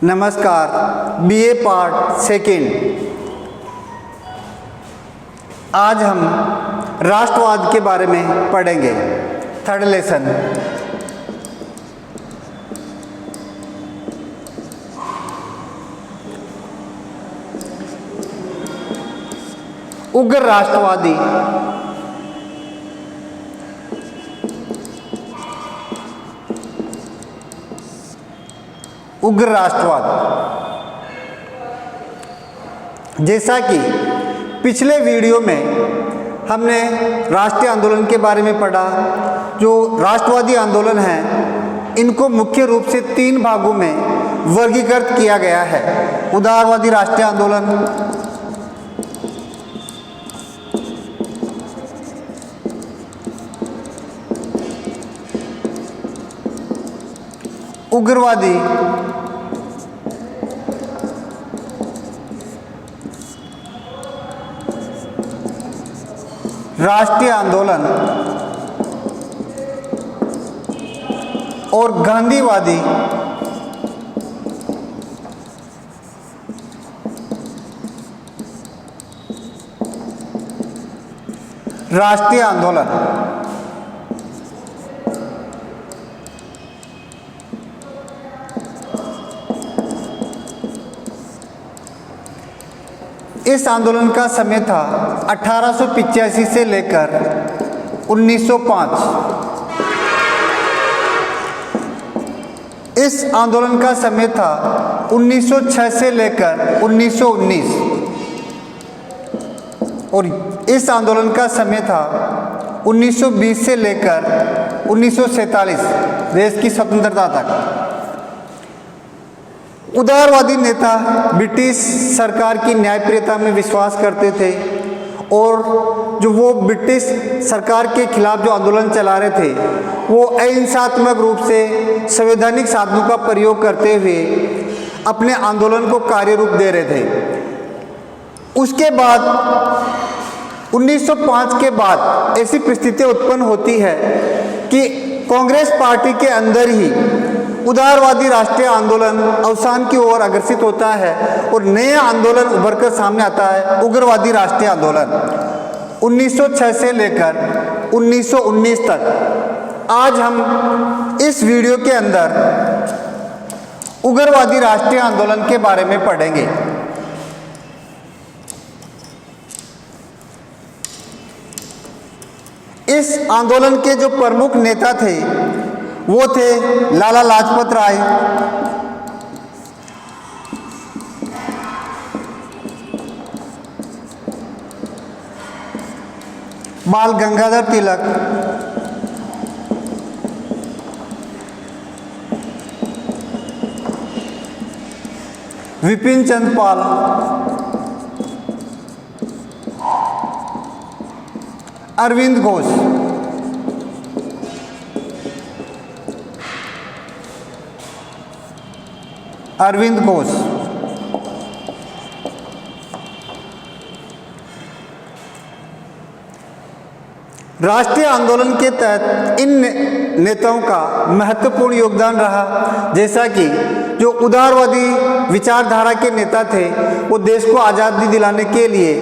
नमस्कार। BA part second. आज हम राष्ट्रवाद के बारे में पढ़ेंगे। Third lesson. उग्र राष्ट्रवादी उग्र राष्ट्रवाद, जैसा कि पिछले वीडियो में हमने राष्ट्रीय आंदोलन के बारे में पढ़ा। जो राष्ट्रवादी आंदोलन है इनको मुख्य रूप से तीन भागों में वर्गीकृत किया गया है। उदारवादी राष्ट्रीय आंदोलन, उग्रवादी राष्ट्रीय आंदोलन और गांधीवादी राष्ट्रीय आंदोलन। इस आंदोलन का समय था 1885 से लेकर 1905। इस आंदोलन का समय था 1906 से लेकर 1919 और इस आंदोलन का समय था 1920 से लेकर 1947, देश की स्वतंत्रता तक। उदारवादी नेता ब्रिटिश सरकार की न्यायप्रियता में विश्वास करते थे और जो वो ब्रिटिश सरकार के खिलाफ जो आंदोलन चला रहे थे वो अहिंसात्मक रूप से संवैधानिक साधनों का प्रयोग करते हुए अपने आंदोलन को कार्य रूप दे रहे थे। उसके बाद 1905 के बाद ऐसी परिस्थितियाँ उत्पन्न होती है कि कांग्रेस पार्टी के अंदर ही उदारवादी राष्ट्रीय आंदोलन अवसान की ओर अग्रसित होता है और नया आंदोलन उभरकर सामने आता है, उग्रवादी राष्ट्रीय आंदोलन। 1906 से लेकर 1919 तक। आज हम इस वीडियो के अंदर उग्रवादी राष्ट्रीय आंदोलन के बारे में पढ़ेंगे। इस आंदोलन के जो प्रमुख नेता थे वो थे लाला लाजपत राय, बाल गंगाधर तिलक, विपिन चंद्र पाल, अरविंद घोष। अरविंद घोष राष्ट्रीय आंदोलन के तहत इन नेताओं का महत्वपूर्ण योगदान रहा। जैसा कि जो उदारवादी विचारधारा के नेता थे वो देश को आज़ादी दिलाने के लिए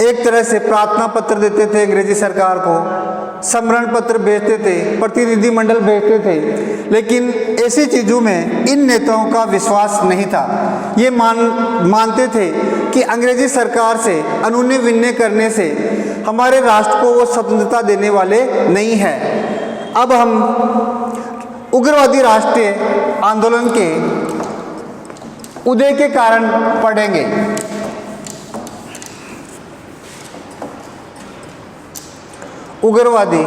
एक तरह से प्रार्थना पत्र देते थे अंग्रेजी सरकार को, समरण पत्र भेजते थे, प्रतिनिधिमंडल भेजते थे, लेकिन ऐसी चीज़ों में इन नेताओं का विश्वास नहीं था। ये मानते थे कि अंग्रेजी सरकार से अनुनय विनय करने से हमारे राष्ट्र को वो स्वतंत्रता देने वाले नहीं हैं। अब हम उग्रवादी राष्ट्रीय आंदोलन के उदय के कारण पढ़ेंगे। उग्रवादी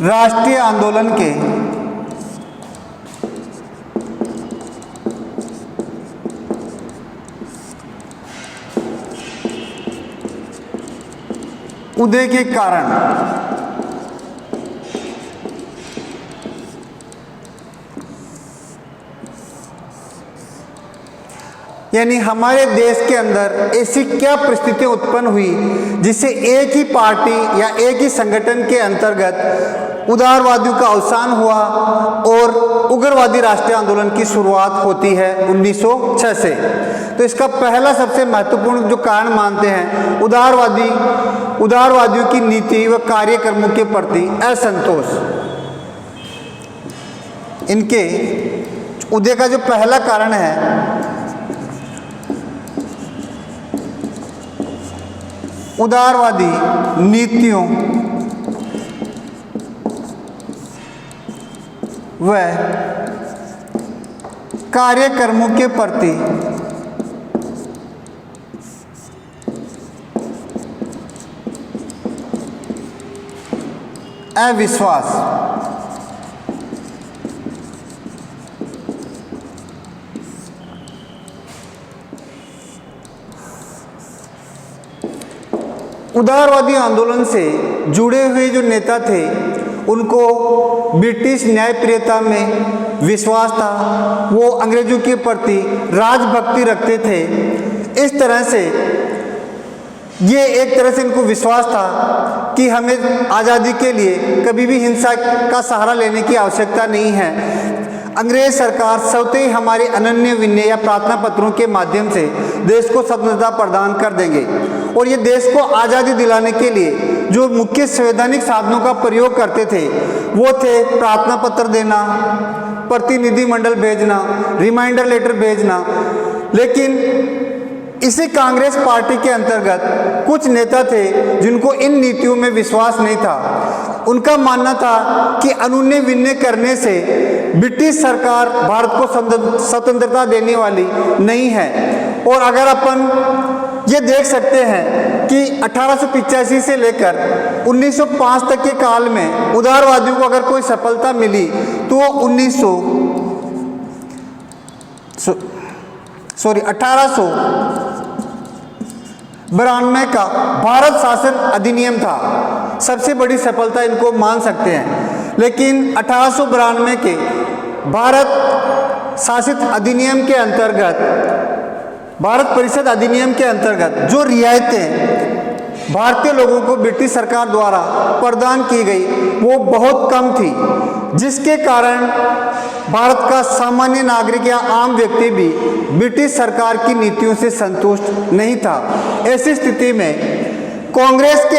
राष्ट्रीय आंदोलन के उदय के कारण यानी हमारे देश के अंदर ऐसी क्या परिस्थितियां उत्पन्न हुई जिससे एक ही पार्टी या एक ही संगठन के अंतर्गत उदारवादियों का अवसान हुआ और उग्रवादी राष्ट्रीय आंदोलन की शुरुआत होती है 1906 से। तो इसका पहला सबसे महत्वपूर्ण जो कारण मानते हैं उदारवादियों की नीति व कार्यक्रमों के प्रति असंतोष। इनके उदय का जो पहला कारण है उदारवादी नीतियों व कार्यक्रमों के प्रति अविश्वास। उदारवादी आंदोलन से जुड़े हुए जो नेता थे उनको ब्रिटिश न्यायप्रियता में विश्वास था, वो अंग्रेजों के प्रति राजभक्ति रखते थे। इस तरह से ये एक तरह से इनको विश्वास था कि हमें आज़ादी के लिए कभी भी हिंसा का सहारा लेने की आवश्यकता नहीं है। अंग्रेज सरकार स्वतः ही हमारे अनन्य विनय या प्रार्थना पत्रों के माध्यम से देश को स्वतंत्रता प्रदान कर देंगे और ये देश को आज़ादी दिलाने के लिए जो मुख्य संवैधानिक साधनों का प्रयोग करते थे वो थे प्रार्थना पत्र देना, प्रतिनिधि मंडल भेजना, रिमाइंडर लेटर भेजना। लेकिन इसी कांग्रेस पार्टी के अंतर्गत कुछ नेता थे जिनको इन नीतियों में विश्वास नहीं था। उनका मानना था कि अनुन्य विनय करने से ब्रिटिश सरकार भारत को स्वतंत्रता देने वाली नहीं है। और अगर अपन ये देख सकते हैं कि 1885 से लेकर 1905 तक के काल में उदारवादियों को अगर कोई सफलता मिली तो 1892 का भारत शासन अधिनियम था, सबसे बड़ी सफलता इनको मान सकते हैं। लेकिन 1892 के भारत शासित अधिनियम के अंतर्गत, भारत परिषद अधिनियम के अंतर्गत जो रियायतें भारतीय लोगों को ब्रिटिश सरकार द्वारा प्रदान की गई वो बहुत कम थी, जिसके कारण भारत का सामान्य नागरिक या आम व्यक्ति भी ब्रिटिश सरकार की नीतियों से संतुष्ट नहीं था। ऐसी स्थिति में कांग्रेस के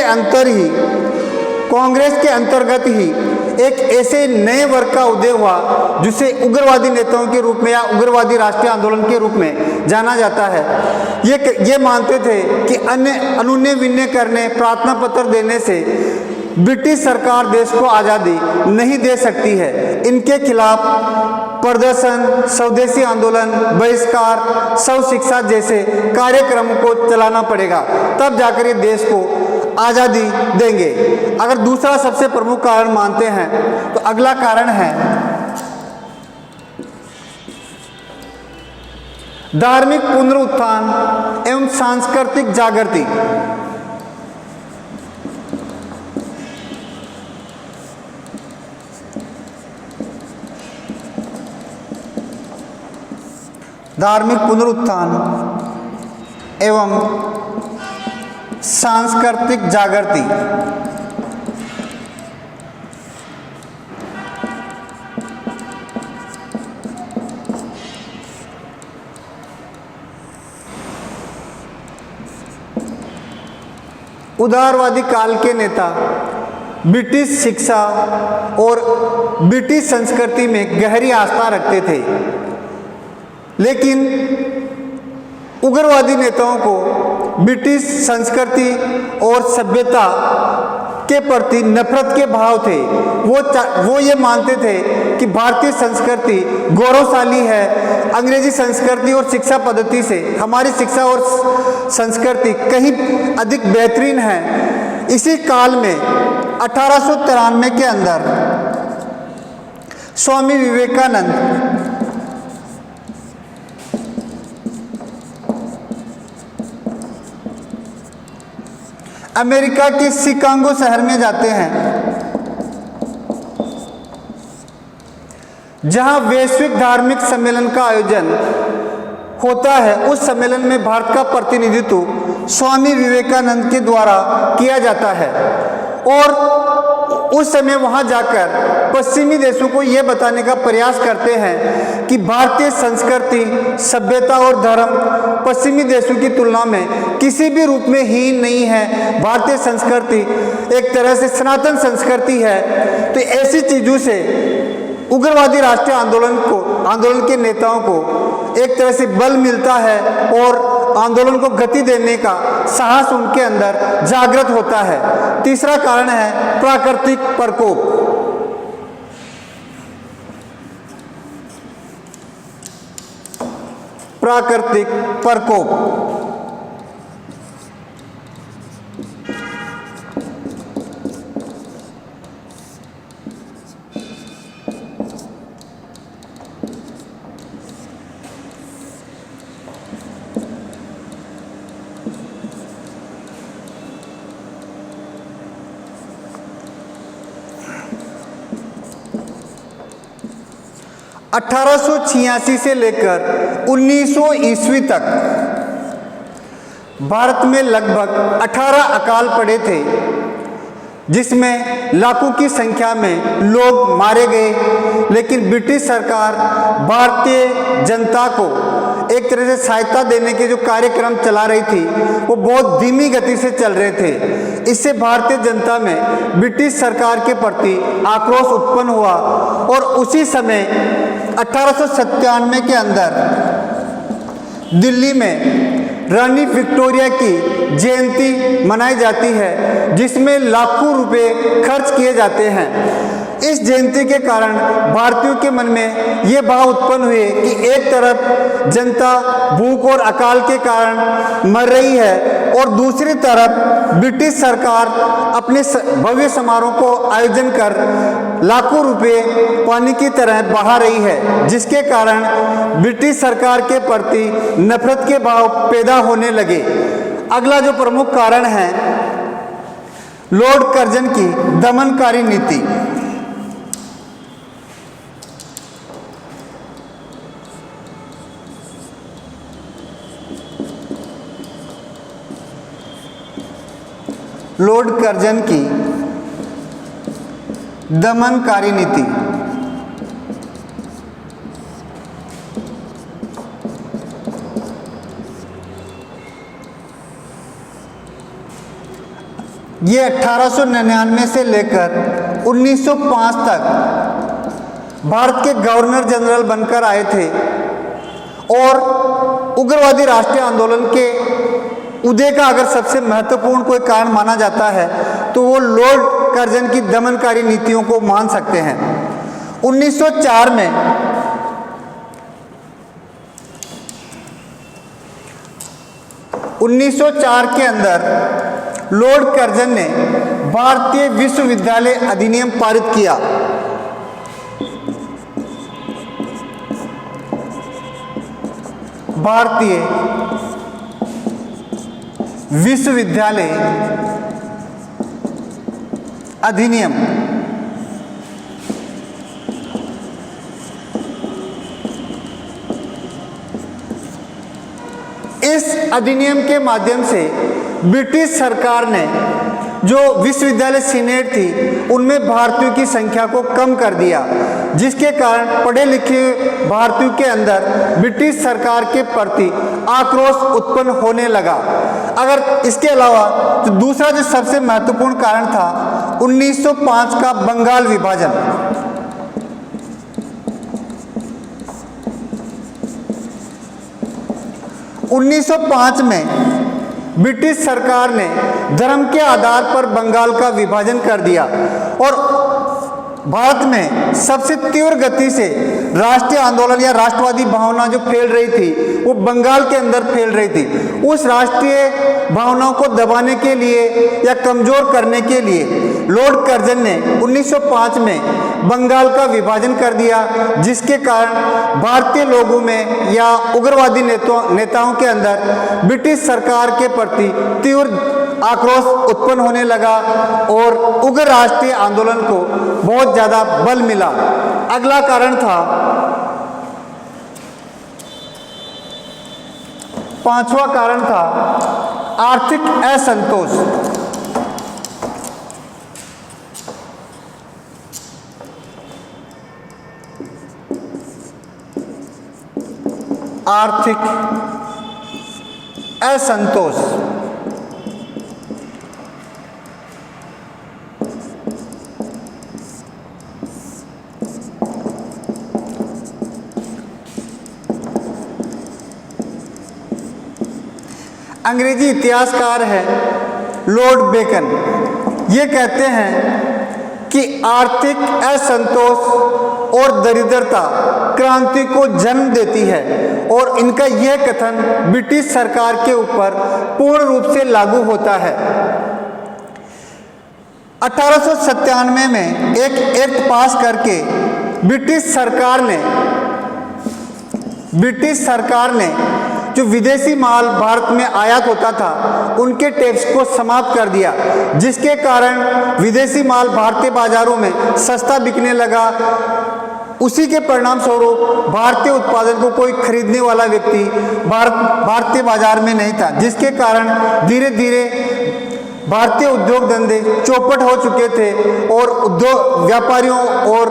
अंतर्गत ही एक ऐसे नए वर्ग का उदय हुआ जिसे उग्रवादी नेताओं के रूप में या उग्रवादी राष्ट्रीय आंदोलन के रूप में जाना जाता है। ये मानते थे कि अनुन्य विनय करने, प्रार्थना पत्र देने से ब्रिटिश सरकार देश को आज़ादी नहीं दे सकती है। इनके खिलाफ प्रदर्शन, स्वदेशी आंदोलन, बहिष्कार, शव शिक्षा जैसे कार्यक्रमों को चलाना पड़ेगा, तब जाकर ये देश को आज़ादी देंगे। अगर दूसरा सबसे प्रमुख कारण मानते हैं तो अगला कारण है धार्मिक पुनरुत्थान एवं सांस्कृतिक जागृति। धार्मिक पुनरुत्थान एवं सांस्कृतिक जागृति। उदारवादी काल के नेता ब्रिटिश शिक्षा और ब्रिटिश संस्कृति में गहरी आस्था रखते थे, लेकिन उग्रवादी नेताओं को ब्रिटिश संस्कृति और सभ्यता के प्रति नफरत के भाव थे। वो ये मानते थे कि भारतीय संस्कृति गौरवशाली है, अंग्रेजी संस्कृति और शिक्षा पद्धति से हमारी शिक्षा और संस्कृति कहीं अधिक बेहतरीन है। इसी काल में 1893 के अंदर स्वामी विवेकानंद अमेरिका के शिकागो शहर में जाते हैं, जहां वैश्विक धार्मिक सम्मेलन का आयोजन होता है। उस सम्मेलन में भारत का प्रतिनिधित्व स्वामी विवेकानंद के द्वारा किया जाता है और उस समय वहां जाकर पश्चिमी देशों को यह बताने का प्रयास करते हैं कि भारतीय संस्कृति, सभ्यता और धर्म पश्चिमी देशों की तुलना में किसी भी रूप में हीन नहीं है। भारतीय संस्कृति एक तरह से सनातन संस्कृति है। तो ऐसी चीजों से उग्रवादी राष्ट्रीय आंदोलन के नेताओं को एक तरह से बल मिलता है और आंदोलन को गति देने का साहस उनके अंदर जागृत होता है। तीसरा कारण है प्राकृतिक प्रकोप। प्राकृतिक प्रकोप 1886 से लेकर 1900 ईस्वी तक भारत में लगभग 18 अकाल पड़े थे, जिसमें लाखों की संख्या में लोग मारे गए। लेकिन ब्रिटिश सरकार भारतीय जनता को एक तरह से सहायता देने के जो कार्यक्रम चला रही थी वो बहुत धीमी गति से चल रहे थे। इससे भारतीय जनता में ब्रिटिश सरकार के प्रति आक्रोश उत्पन्न हुआ और उसी समय 1897 के अंदर दिल्ली में रानी विक्टोरिया की जयंती मनाई जाती है, जिसमें लाखों रुपए खर्च किए जाते हैं। इस जयंती के कारण भारतीयों के मन में ये भाव उत्पन्न हुए कि एक तरफ जनता भूख और अकाल के कारण मर रही है और दूसरी तरफ ब्रिटिश सरकार अपने भव्य समारोह को आयोजन कर लाखों रुपए पानी की तरह बहा रही है, जिसके कारण ब्रिटिश सरकार के प्रति नफरत के भाव पैदा होने लगे। अगला जो प्रमुख कारण है लॉर्ड कर्जन की दमनकारी नीति। लॉर्ड कर्जन की दमनकारी नीति ये 1899 से लेकर 1905 तक भारत के गवर्नर जनरल बनकर आए थे और उग्रवादी राष्ट्रीय आंदोलन के उदय का अगर सबसे महत्वपूर्ण कोई कारण माना जाता है तो वो लॉर्ड कर्जन की दमनकारी नीतियों को मान सकते हैं। 1904 में के अंदर लॉर्ड कर्जन ने भारतीय विश्वविद्यालय अधिनियम पारित किया। भारतीय विश्वविद्यालय अधिनियम इस अधिनियम के माध्यम से ब्रिटिश सरकार ने जो विश्वविद्यालय सीनेट थी उनमें भारतीयों की संख्या को कम कर दिया, जिसके कारण पढ़े लिखे भारतीयों के अंदर ब्रिटिश सरकार के प्रति आक्रोश उत्पन्न होने लगा। अगर इसके अलावा तो दूसरा जो सबसे महत्वपूर्ण कारण था 1905 का बंगाल विभाजन। उन्नीस में ब्रिटिश सरकार ने धर्म के आधार पर बंगाल का विभाजन कर दिया और भारत में सबसे तीव्र गति से राष्ट्रीय आंदोलन या राष्ट्रवादी भावना जो फैल रही थी वो बंगाल के अंदर फैल रही थी। उस राष्ट्रीय भावनाओं को दबाने के लिए या कमजोर करने के लिए लॉर्ड कर्जन ने 1905 में बंगाल का विभाजन कर दिया, जिसके कारण भारतीय लोगों में या उग्रवादी नेताओं के अंदर ब्रिटिश सरकार के प्रति तीव्र आक्रोश उत्पन्न होने लगा और उग्र राष्ट्रीय आंदोलन को बहुत ज्यादा बल मिला। अगला कारण था, पांचवा कारण था आर्थिक असंतोष। आर्थिक असंतोष, अंग्रेजी इतिहासकार है लॉर्ड बेकन, ये कहते हैं कि आर्थिक असंतोष और दरिद्रता क्रांति को जन्म देती है और इनका यह कथन ब्रिटिश सरकार के ऊपर पूर्ण रूप से लागू होता है। 1897 में एक एक्ट पास करके ब्रिटिश सरकार ने जो विदेशी माल भारत में आयात होता था उनके टैक्स को समाप्त कर दिया, जिसके कारण विदेशी माल भारतीय बाजारों में सस्ता बिकने लगा। उसी के परिणाम स्वरूप भारतीय उत्पादन को कोई खरीदने वाला व्यक्ति भारतीय बाजार में नहीं था, जिसके कारण धीरे धीरे भारतीय उद्योग धंधे चौपट हो चुके थे और व्यापारियों और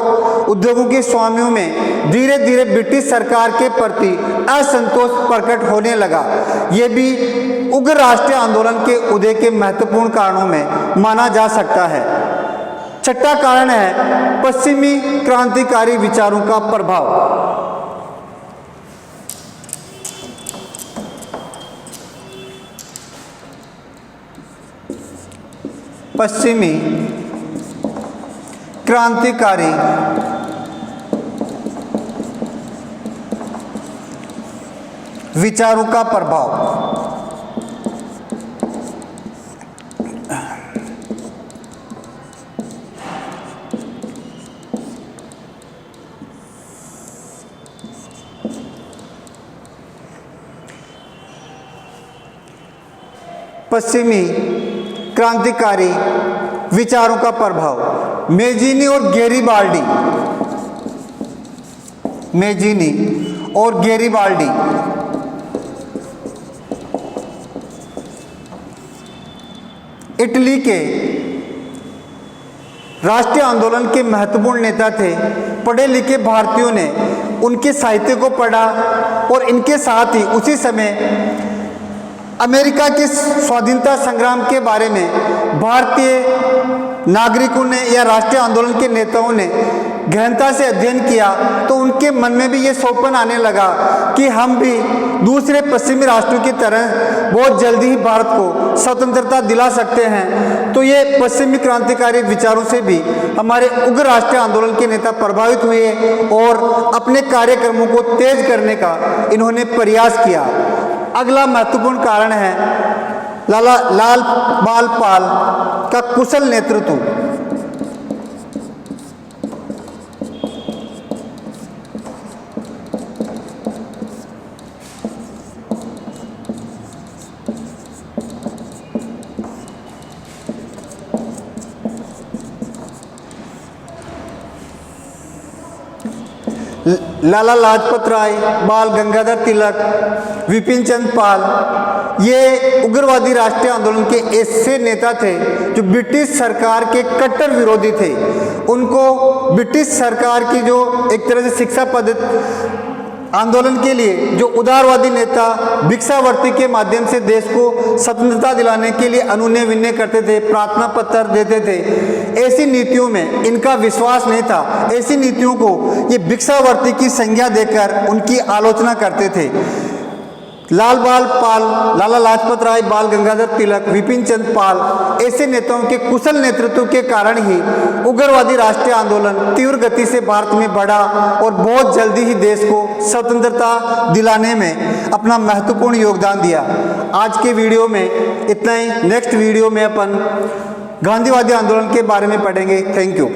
उद्योगों के स्वामियों में धीरे धीरे ब्रिटिश सरकार के प्रति असंतोष प्रकट होने लगा। ये भी उग्र राष्ट्रीय आंदोलन के उदय के महत्वपूर्ण कारणों में माना जा सकता है। छठा कारण है पश्चिमी क्रांतिकारी विचारों का प्रभाव। पश्चिमी क्रांतिकारी विचारों का प्रभाव। पश्चिमी क्रांतिकारी विचारों का प्रभाव। मेजीनी और गैरिबाल्डी इटली के राष्ट्रीय आंदोलन के महत्वपूर्ण नेता थे। पढ़े लिखे भारतीयों ने उनके साहित्य को पढ़ा और इनके साथ ही उसी समय अमेरिका के स्वाधीनता संग्राम के बारे में भारतीय नागरिकों ने या राष्ट्रीय आंदोलन के नेताओं ने गहनता से अध्ययन किया, तो उनके मन में भी ये सौंपन आने लगा कि हम भी दूसरे पश्चिमी राष्ट्रों की तरह बहुत जल्दी ही भारत को स्वतंत्रता दिला सकते हैं। तो ये पश्चिमी क्रांतिकारी विचारों से भी हमारे उग्र राष्ट्रीय आंदोलन के नेता प्रभावित हुए और अपने कार्यक्रमों को तेज करने का इन्होंने प्रयास किया। अगला महत्वपूर्ण कारण है लाल बाल पाल का कुशल नेतृत्व। लाला लाजपत राय, बाल गंगाधर तिलक, विपिन चंद्र पाल ये उग्रवादी राष्ट्रीय आंदोलन के ऐसे नेता थे जो ब्रिटिश सरकार के कट्टर विरोधी थे। उनको ब्रिटिश सरकार की जो एक तरह से शिक्षा पद्धति आंदोलन के लिए जो उदारवादी नेता भिक्षावृत्ति के माध्यम से देश को स्वतंत्रता दिलाने के लिए अनुनय विनय करते थे, प्रार्थना पत्र देते थे, ऐसी नीतियों में इनका विश्वास नहीं था। ऐसी नीतियों को ये भिक्षावृत्ति की संज्ञा देकर उनकी आलोचना करते थे। लाला लाजपत राय, बाल गंगाधर तिलक, विपिन चंद्र पाल ऐसे नेताओं के कुशल नेतृत्व के कारण ही उग्रवादी राष्ट्रीय आंदोलन तीव्र गति से भारत में बढ़ा और बहुत जल्दी ही देश को स्वतंत्रता दिलाने में अपना महत्वपूर्ण योगदान दिया। आज के वीडियो में इतना ही। नेक्स्ट वीडियो में अपन गांधीवादी आंदोलन के बारे में पढ़ेंगे। Thank you.